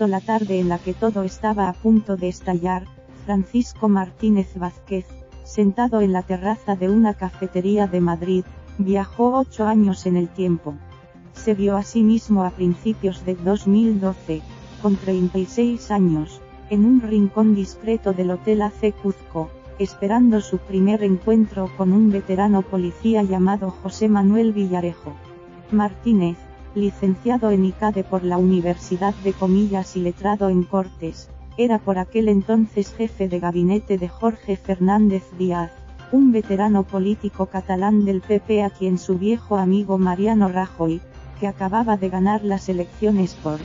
La tarde en la que todo estaba a punto de estallar, Francisco Martínez Vázquez, sentado en la terraza de una cafetería de Madrid, viajó 8 años en el tiempo. Se vio a sí mismo a principios de 2012, con 36 años, en un rincón discreto del Hotel AC Cuzco, esperando su primer encuentro con un veterano policía llamado José Manuel Villarejo. Martínez, licenciado en ICADE por la Universidad de Comillas y letrado en Cortes, era por aquel entonces jefe de gabinete de Jorge Fernández Díaz, un veterano político catalán del PP a quien su viejo amigo Mariano Rajoy, que acababa de ganar las elecciones por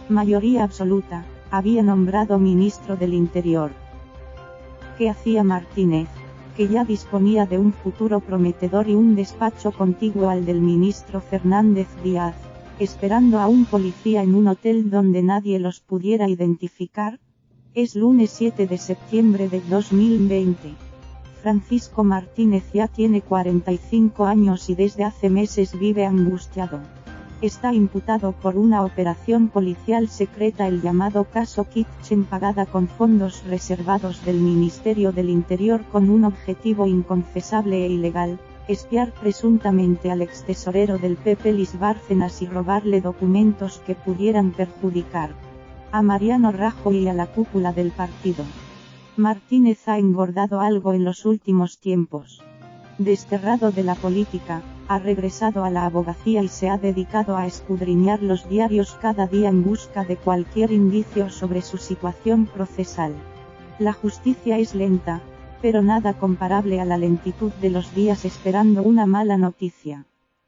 mayoría absoluta, había nombrado ministro del Interior. ¿Qué hacía Martínez, que ya disponía de un futuro prometedor y un despacho contiguo al del ministro Fernández Díaz, esperando a un policía en un hotel donde nadie los pudiera identificar? Es lunes 7 de septiembre de 2020. Francisco Martínez ya tiene 45 años y desde hace meses vive angustiado. Está imputado por una operación policial secreta, el llamado caso Kitchen, pagada con fondos reservados del Ministerio del Interior con un objetivo inconfesable e ilegal: espiar presuntamente al extesorero del PP Luis Bárcenas y robarle documentos que pudieran perjudicar a Mariano Rajoy y a la cúpula del partido. Martínez ha engordado algo en los últimos tiempos. Desterrado de la política, ha regresado a la abogacía y se ha dedicado a escudriñar los diarios cada día en busca de cualquier indicio sobre su situación procesal. La justicia es lenta, pero nada comparable a la lentitud de los días esperando una mala noticia.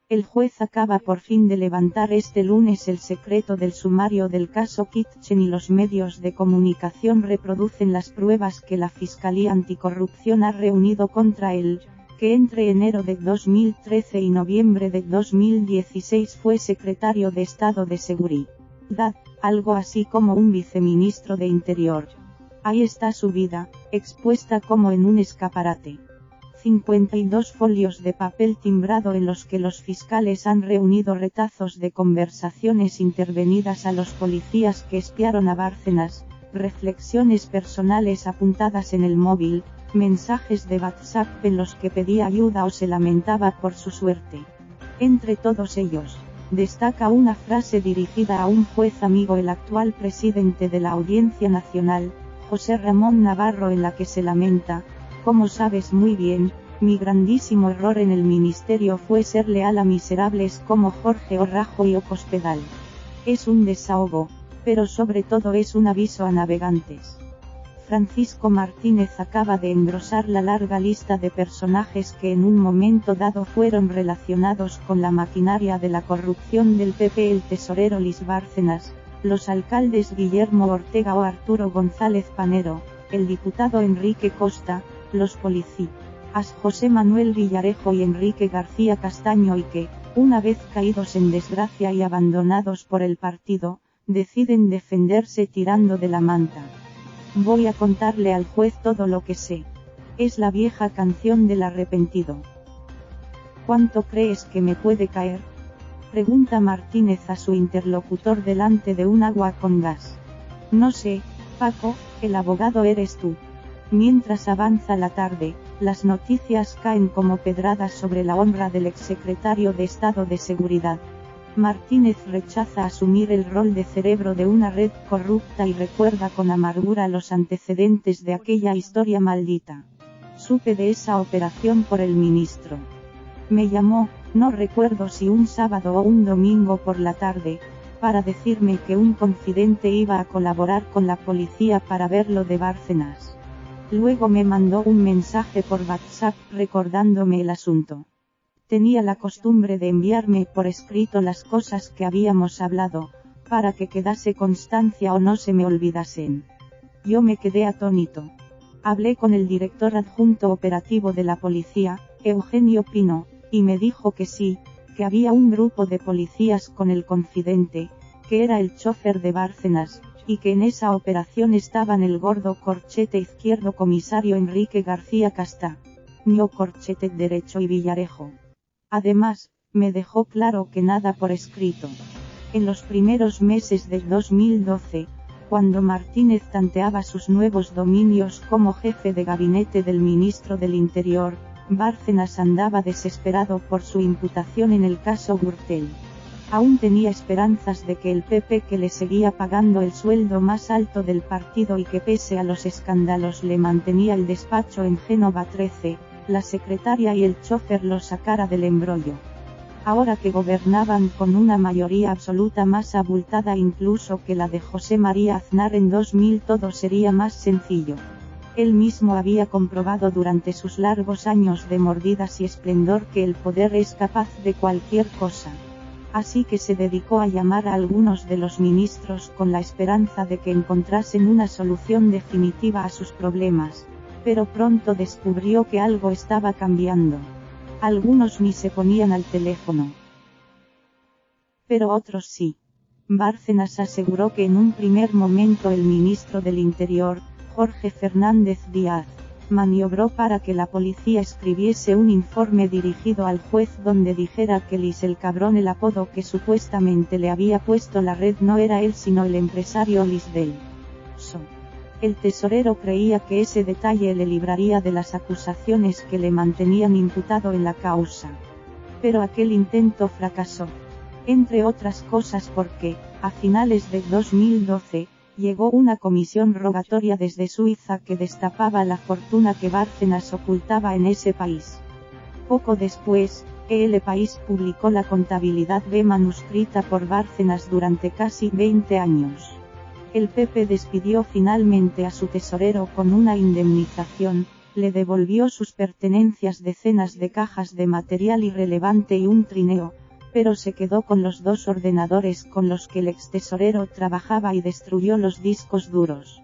El juez acaba por fin de levantar este lunes el secreto del sumario del caso Kitchen y los medios de comunicación reproducen las pruebas que la Fiscalía Anticorrupción ha reunido contra él, que entre enero de 2013 y noviembre de 2016 fue secretario de Estado de Seguridad, algo así como un viceministro de Interior. Ahí está su vida, expuesta como en un escaparate. 52 folios de papel timbrado en los que los fiscales han reunido retazos de conversaciones intervenidas a los policías que espiaron a Bárcenas, reflexiones personales apuntadas en el móvil, mensajes de WhatsApp en los que pedía ayuda o se lamentaba por su suerte. Entre todos ellos, destaca una frase dirigida a un juez amigo, el actual presidente de la Audiencia Nacional, José Ramón Navarro, en la que se lamenta: como sabes muy bien, mi grandísimo error en el ministerio fue ser leal a miserables como Jorge o Rajoy o Cospedal. Es un desahogo, pero sobre todo es un aviso a navegantes. Francisco Martínez acaba de engrosar la larga lista de personajes que en un momento dado fueron relacionados con la maquinaria de la corrupción del PP: el tesorero Luis Bárcenas, los alcaldes Guillermo Ortega o Arturo González Panero, el diputado Enrique Costa, los policías José Manuel Villarejo y Enrique García Castaño, y que, una vez caídos en desgracia y abandonados por el partido, deciden defenderse tirando de la manta. Voy a contarle al juez todo lo que sé. Es la vieja canción del arrepentido. ¿Cuánto crees que me puede caer?, pregunta Martínez a su interlocutor delante de un agua con gas. No sé, Paco, el abogado eres tú. Mientras avanza la tarde, las noticias caen como pedradas sobre la honra del exsecretario de Estado de Seguridad. Martínez rechaza asumir el rol de cerebro de una red corrupta y recuerda con amargura los antecedentes de aquella historia maldita. Supe de esa operación por el ministro. Me llamó, no recuerdo si un sábado o un domingo por la tarde, para decirme que un confidente iba a colaborar con la policía para ver lo de Bárcenas. Luego me mandó un mensaje por WhatsApp recordándome el asunto. Tenía la costumbre de enviarme por escrito las cosas que habíamos hablado, para que quedase constancia o no se me olvidasen. Yo me quedé atónito. Hablé con el director adjunto operativo de la policía, Eugenio Pino, y me dijo que sí, que había un grupo de policías con el confidente, que era el chofer de Bárcenas, y que en esa operación estaban el gordo corchete izquierdo comisario Enrique García Castaño corchete derecho y Villarejo. Además, me dejó claro que nada por escrito. En los primeros meses del 2012, cuando Martínez tanteaba sus nuevos dominios como jefe de gabinete del ministro del Interior, Bárcenas andaba desesperado por su imputación en el caso Gürtel. Aún tenía esperanzas de que el PP, que le seguía pagando el sueldo más alto del partido y que pese a los escándalos le mantenía el despacho en Génova 13, la secretaria y el chofer lo sacara del embrollo. Ahora que gobernaban con una mayoría absoluta más abultada incluso que la de José María Aznar en 2000, todo sería más sencillo. Él mismo había comprobado durante sus largos años de mordidas y esplendor que el poder es capaz de cualquier cosa. Así que se dedicó a llamar a algunos de los ministros con la esperanza de que encontrasen una solución definitiva a sus problemas, pero pronto descubrió que algo estaba cambiando. Algunos ni se ponían al teléfono. Pero otros sí. Bárcenas aseguró que en un primer momento el ministro del Interior, Jorge Fernández Díaz, maniobró para que la policía escribiese un informe dirigido al juez donde dijera que Lis el Cabrón, el apodo que supuestamente le había puesto la red, no era él sino el empresario Lis del So. El tesorero creía que ese detalle le libraría de las acusaciones que le mantenían imputado en la causa. Pero aquel intento fracasó. Entre otras cosas porque, a finales de 2012, llegó una comisión rogatoria desde Suiza que destapaba la fortuna que Bárcenas ocultaba en ese país. Poco después, El País publicó la contabilidad B manuscrita por Bárcenas durante casi 20 años. El PP despidió finalmente a su tesorero con una indemnización, le devolvió sus pertenencias, decenas de cajas de material irrelevante y un trineo, pero se quedó con los 2 ordenadores con los que el extesorero trabajaba y destruyó los discos duros.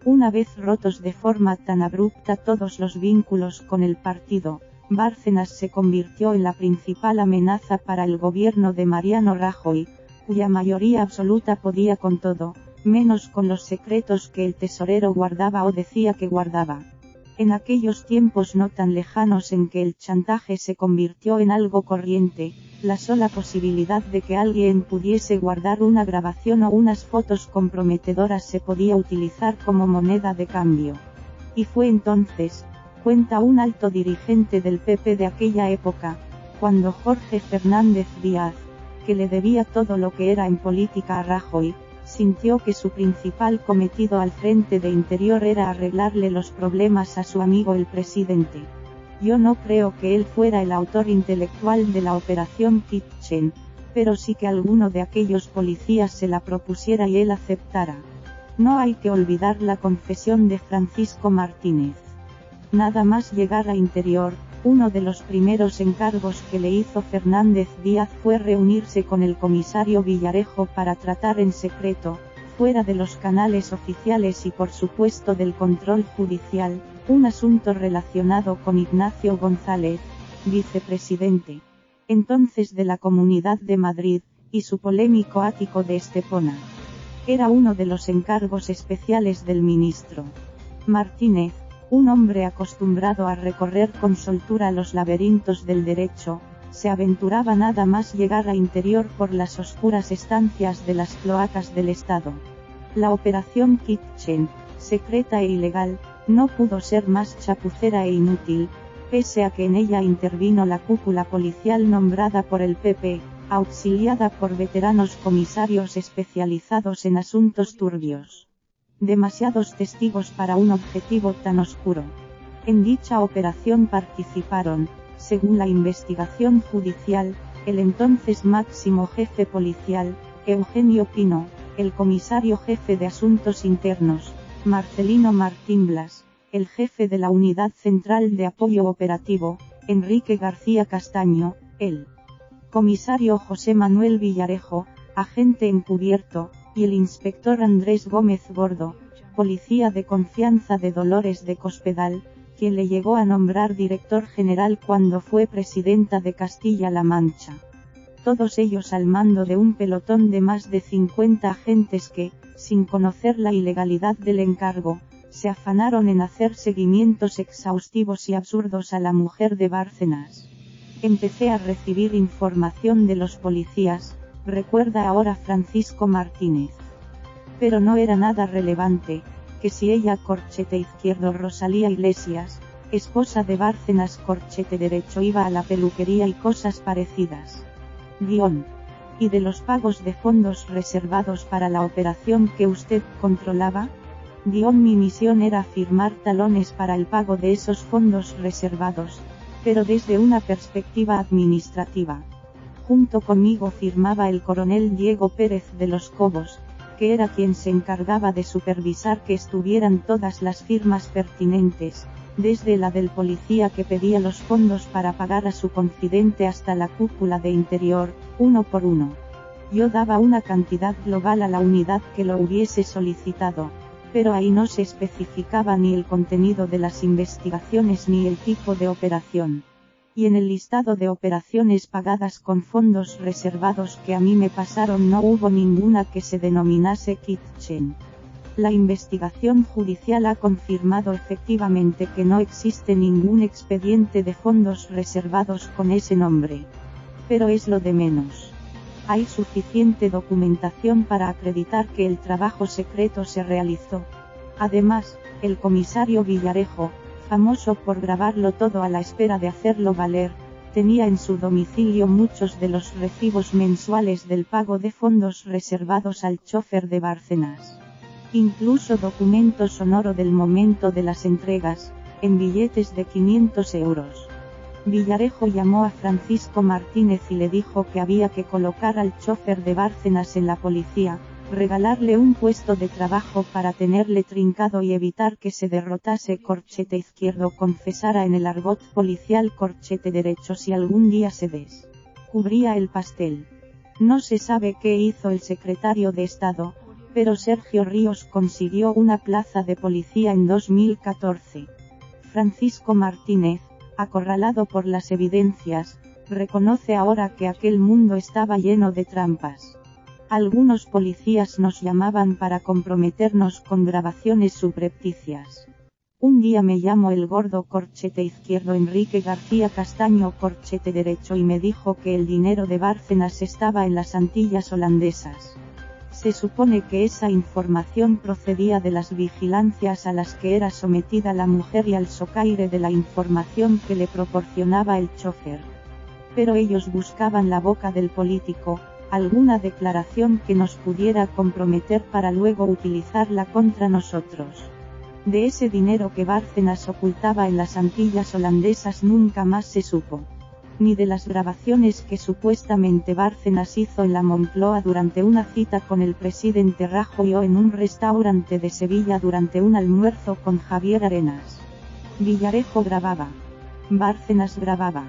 Una vez rotos de forma tan abrupta todos los vínculos con el partido, Bárcenas se convirtió en la principal amenaza para el gobierno de Mariano Rajoy, cuya mayoría absoluta podía con todo, menos con los secretos que el tesorero guardaba o decía que guardaba. En aquellos tiempos no tan lejanos en que el chantaje se convirtió en algo corriente, la sola posibilidad de que alguien pudiese guardar una grabación o unas fotos comprometedoras se podía utilizar como moneda de cambio. Y fue entonces, cuenta un alto dirigente del PP de aquella época, cuando Jorge Fernández Díaz, que le debía todo lo que era en política a Rajoy, sintió que su principal cometido al frente de Interior era arreglarle los problemas a su amigo el presidente. Yo no creo que él fuera el autor intelectual de la operación Kitchen, pero sí que alguno de aquellos policías se la propusiera y él aceptara. No hay que olvidar la confesión de Francisco Martínez. Nada más llegar a Interior, uno de los primeros encargos que le hizo Fernández Díaz fue reunirse con el comisario Villarejo para tratar en secreto, fuera de los canales oficiales y por supuesto del control judicial, un asunto relacionado con Ignacio González, vicepresidente entonces de la Comunidad de Madrid, y su polémico ático de Estepona. Era uno de los encargos especiales del ministro Martínez, un hombre acostumbrado a recorrer con soltura los laberintos del derecho, se aventuraba nada más llegar a Interior por las oscuras estancias de las cloacas del Estado. La operación Kitchen, secreta e ilegal, no pudo ser más chapucera e inútil, pese a que en ella intervino la cúpula policial nombrada por el PP, auxiliada por veteranos comisarios especializados en asuntos turbios. Demasiados testigos para un objetivo tan oscuro. En dicha operación participaron, según la investigación judicial, el entonces máximo jefe policial, Eugenio Pino, el comisario jefe de Asuntos Internos, Marcelino Martín Blas, el jefe de la Unidad Central de Apoyo Operativo, Enrique García Castaño, el comisario José Manuel Villarejo, agente encubierto, y el inspector Andrés Gómez Gordo, policía de confianza de Dolores de Cospedal, quien le llegó a nombrar director general cuando fue presidenta de Castilla-La Mancha. Todos ellos al mando de un pelotón de más de 50 agentes que, sin conocer la ilegalidad del encargo, se afanaron en hacer seguimientos exhaustivos y absurdos a la mujer de Bárcenas. Empecé a recibir información de los policías, recuerda ahora Francisco Martínez. Pero no era nada relevante, que si ella corchete izquierdo Rosalía Iglesias, esposa de Bárcenas corchete derecho iba a la peluquería y cosas parecidas. ¿Y de los pagos de fondos reservados para la operación que usted controlaba? Mi misión era firmar talones para el pago de esos fondos reservados, pero desde una perspectiva administrativa. Junto conmigo firmaba el coronel Diego Pérez de los Cobos, que era quien se encargaba de supervisar que estuvieran todas las firmas pertinentes, desde la del policía que pedía los fondos para pagar a su confidente hasta la cúpula de Interior, uno por uno. Yo daba una cantidad global a la unidad que lo hubiese solicitado, pero ahí no se especificaba ni el contenido de las investigaciones ni el tipo de operación. Y en el listado de operaciones pagadas con fondos reservados que a mí me pasaron no hubo ninguna que se denominase Kitchen. La investigación judicial ha confirmado efectivamente que no existe ningún expediente de fondos reservados con ese nombre. Pero es lo de menos. Hay suficiente documentación para acreditar que el trabajo secreto se realizó. Además, el comisario Villarejo, famoso por grabarlo todo a la espera de hacerlo valer, tenía en su domicilio muchos de los recibos mensuales del pago de fondos reservados al chofer de Bárcenas. Incluso documento sonoro del momento de las entregas, en billetes de 500 euros. Villarejo llamó a Francisco Martínez y le dijo que había que colocar al chofer de Bárcenas en la policía, regalarle un puesto de trabajo para tenerle trincado y evitar que se derrotase corchete izquierdo confesara en el argot policial corchete derecho si algún día se descubría el pastel. No se sabe qué hizo el secretario de Estado, pero Sergio Ríos consiguió una plaza de policía en 2014. Francisco Martínez, acorralado por las evidencias, reconoce ahora que aquel mundo estaba lleno de trampas. Algunos policías nos llamaban para comprometernos con grabaciones subrepticias. Un día me llamó el gordo corchete izquierdo Enrique García Castaño corchete derecho y me dijo que el dinero de Bárcenas estaba en las Antillas holandesas. Se supone que esa información procedía de las vigilancias a las que era sometida la mujer y al socaire de la información que le proporcionaba el chofer. Pero ellos buscaban la boca del político, alguna declaración que nos pudiera comprometer para luego utilizarla contra nosotros. De ese dinero que Bárcenas ocultaba en las Antillas holandesas nunca más se supo. Ni de las grabaciones que supuestamente Bárcenas hizo en la Moncloa durante una cita con el presidente Rajoy o en un restaurante de Sevilla durante un almuerzo con Javier Arenas. Villarejo grababa. Bárcenas grababa.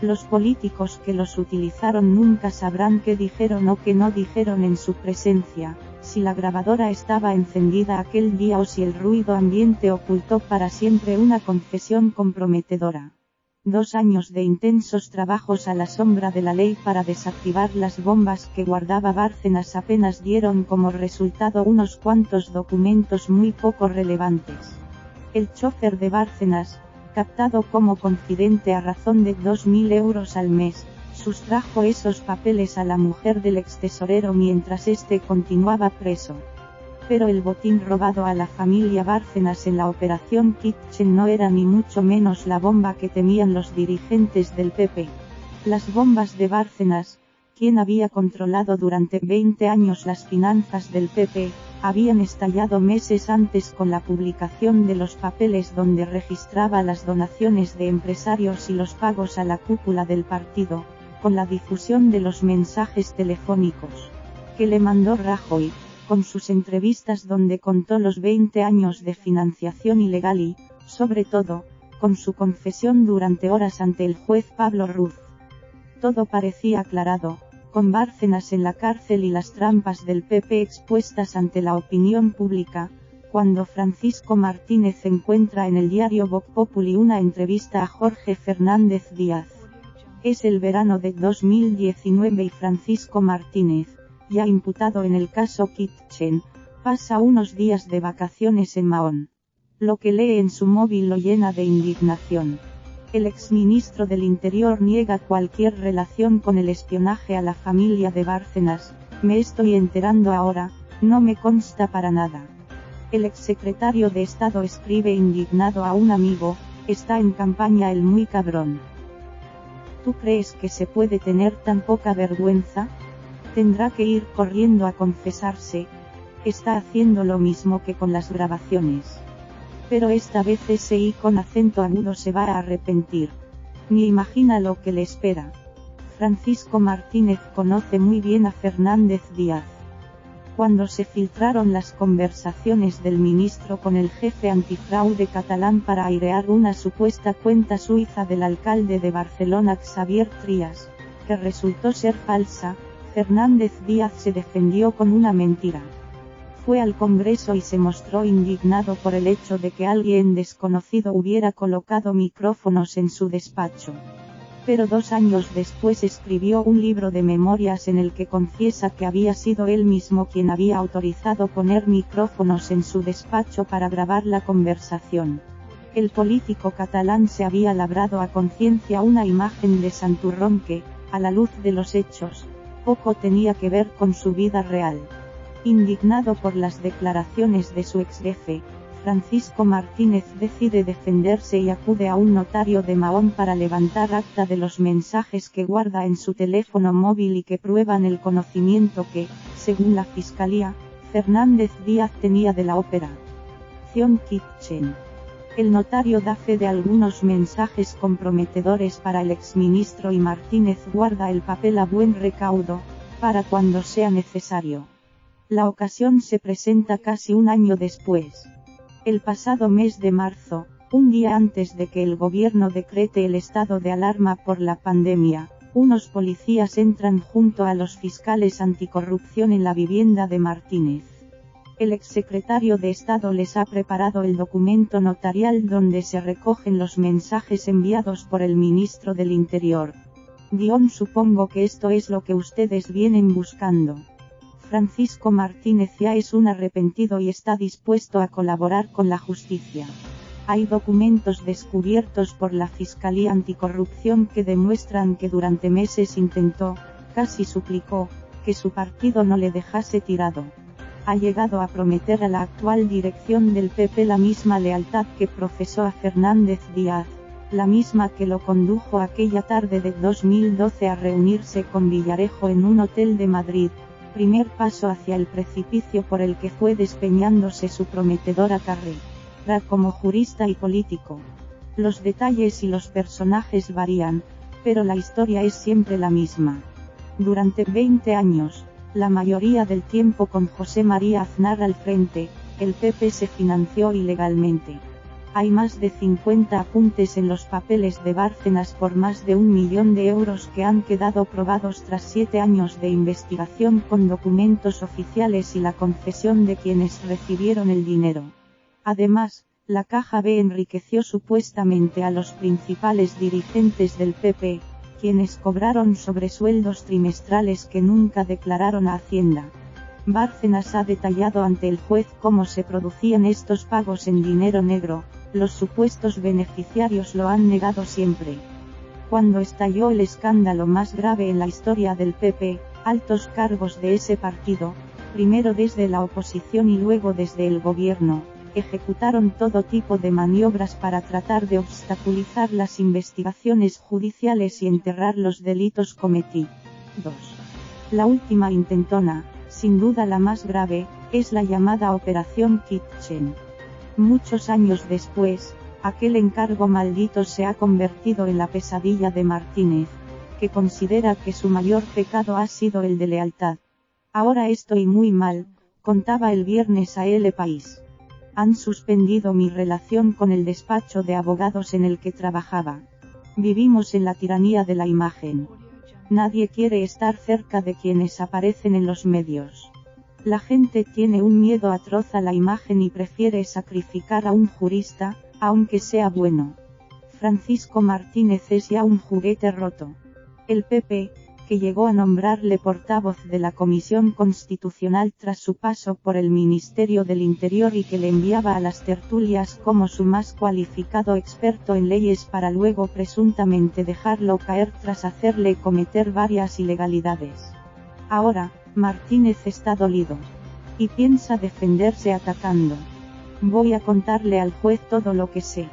Los políticos que los utilizaron nunca sabrán qué dijeron o qué no dijeron en su presencia, si la grabadora estaba encendida aquel día o si el ruido ambiente ocultó para siempre una confesión comprometedora. 2 años de intensos trabajos a la sombra de la ley para desactivar las bombas que guardaba Bárcenas apenas dieron como resultado unos cuantos documentos muy poco relevantes. El chofer de Bárcenas, captado como confidente a razón de 2.000 euros al mes, sustrajo esos papeles a la mujer del extesorero mientras éste continuaba preso. Pero el botín robado a la familia Bárcenas en la operación Kitchen no era ni mucho menos la bomba que temían los dirigentes del PP. Las bombas de Bárcenas, quien había controlado durante 20 años las finanzas del PP, habían estallado meses antes con la publicación de los papeles donde registraba las donaciones de empresarios y los pagos a la cúpula del partido, con la difusión de los mensajes telefónicos que le mandó Rajoy, con sus entrevistas donde contó los 20 años de financiación ilegal y, sobre todo, con su confesión durante horas ante el juez Pablo Ruz. Todo parecía aclarado, con Bárcenas en la cárcel y las trampas del PP expuestas ante la opinión pública, cuando Francisco Martínez encuentra en el diario Vox Populi una entrevista a Jorge Fernández Díaz. Es el verano de 2019 y Francisco Martínez, ya imputado en el caso Kitchen, pasa unos días de vacaciones en Mahón. Lo que lee en su móvil lo llena de indignación. El exministro del Interior niega cualquier relación con el espionaje a la familia de Bárcenas. Me estoy enterando ahora, no me consta para nada. El exsecretario de Estado escribe indignado a un amigo, está en campaña el muy cabrón. ¿Tú crees que se puede tener tan poca vergüenza? Tendrá que ir corriendo a confesarse. Está haciendo lo mismo que con las grabaciones. Pero esta vez ese I con acento agudo se va a arrepentir. Ni imagina lo que le espera. Francisco Martínez conoce muy bien a Fernández Díaz. Cuando se filtraron las conversaciones del ministro con el jefe antifraude catalán para airear una supuesta cuenta suiza del alcalde de Barcelona Xavier Trias, que resultó ser falsa, Fernández Díaz se defendió con una mentira. Fue al Congreso y se mostró indignado por el hecho de que alguien desconocido hubiera colocado micrófonos en su despacho. Pero 2 años después escribió un libro de memorias en el que confiesa que había sido él mismo quien había autorizado poner micrófonos en su despacho para grabar la conversación. El político catalán se había labrado a conciencia una imagen de santurrón que, a la luz de los hechos, poco tenía que ver con su vida real. Indignado por las declaraciones de su exjefe, Francisco Martínez decide defenderse y acude a un notario de Mahón para levantar acta de los mensajes que guarda en su teléfono móvil y que prueban el conocimiento que, según la Fiscalía, Fernández Díaz tenía de la Operación Kitchen. El notario da fe de algunos mensajes comprometedores para el exministro y Martínez guarda el papel a buen recaudo, para cuando sea necesario. La ocasión se presenta casi un año después. El pasado mes de marzo, un día antes de que el gobierno decrete el estado de alarma por la pandemia, unos policías entran junto a los fiscales anticorrupción en la vivienda de Martínez. El exsecretario de Estado les ha preparado el documento notarial donde se recogen los mensajes enviados por el ministro del Interior. Supongo que esto es lo que ustedes vienen buscando. Francisco Martínez ya es un arrepentido y está dispuesto a colaborar con la justicia. Hay documentos descubiertos por la Fiscalía Anticorrupción que demuestran que durante meses intentó, casi suplicó, que su partido no le dejase tirado. Ha llegado a prometer a la actual dirección del PP la misma lealtad que profesó a Fernández Díaz, la misma que lo condujo aquella tarde de 2012 a reunirse con Villarejo en un hotel de Madrid. Primer paso hacia el precipicio por el que fue despeñándose su prometedora carrera como jurista y político. Los detalles y los personajes varían, pero la historia es siempre la misma. Durante 20 años, la mayoría del tiempo con José María Aznar al frente, el PP se financió ilegalmente. Hay más de 50 apuntes en los papeles de Bárcenas por más de 1 millón de euros que han quedado probados tras 7 años de investigación con documentos oficiales y la confesión de quienes recibieron el dinero. Además, la Caja B enriqueció supuestamente a los principales dirigentes del PP, quienes cobraron sobresueldos trimestrales que nunca declararon a Hacienda. Bárcenas ha detallado ante el juez cómo se producían estos pagos en dinero negro. Los supuestos beneficiarios lo han negado siempre. Cuando estalló el escándalo más grave en la historia del PP, altos cargos de ese partido, primero desde la oposición y luego desde el gobierno, ejecutaron todo tipo de maniobras para tratar de obstaculizar las investigaciones judiciales y enterrar los delitos cometidos. La última intentona, sin duda la más grave, es la llamada Operación Kitchen. Muchos años después, aquel encargo maldito se ha convertido en la pesadilla de Martínez, que considera que su mayor pecado ha sido el de lealtad. Ahora estoy muy mal, contaba el viernes a El País. Han suspendido mi relación con el despacho de abogados en el que trabajaba. Vivimos en la tiranía de la imagen. Nadie quiere estar cerca de quienes aparecen en los medios. La gente tiene un miedo atroz a la imagen y prefiere sacrificar a un jurista, aunque sea bueno. Francisco Martínez es ya un juguete roto. El PP, que llegó a nombrarle portavoz de la Comisión Constitucional tras su paso por el Ministerio del Interior y que le enviaba a las tertulias como su más cualificado experto en leyes para luego presuntamente dejarlo caer tras hacerle cometer varias ilegalidades. Ahora, Martínez está dolido. Y piensa defenderse atacando. Voy a contarle al juez todo lo que sé.